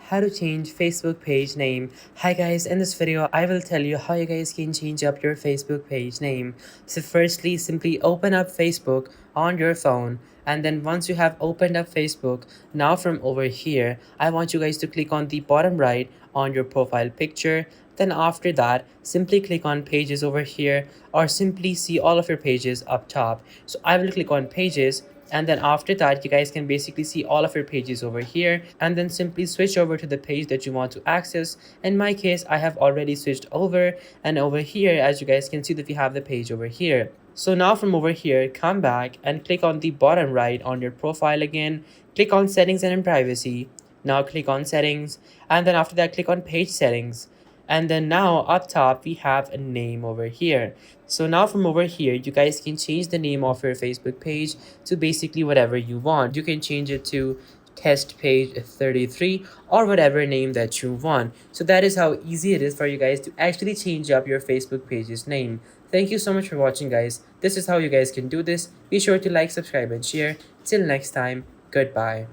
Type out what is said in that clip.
how to change Facebook page name. Hi guys, in this video I will tell you how you guys can change up your Facebook page name. So firstly, simply open up Facebook on your phone, and then once you have opened up Facebook, now from over here I want you guys to click on the bottom right on your profile picture. Then after that, simply click on pages over here, or simply see all of your pages up top. So I will click on pages, and then after that you guys can basically see all of your pages over here, and then simply switch over to the page that you want to access. In my case, I have already switched over, and over here as you guys can see that we have the page over here. So now from over here, come back and click on the bottom right on your profile again, click on settings and privacy. Now click on settings, and then after that click on page settings, and then now up top we have a name over here. So now from over here you guys can change the name of your Facebook page to basically whatever you want. You can change it to test page 33 or whatever name that you want. So that is how easy it is for you guys to actually change up your Facebook page's name. Thank you so much for watching, guys. This is how you guys can do this. Be sure to like, subscribe, and share. Till next time, goodbye.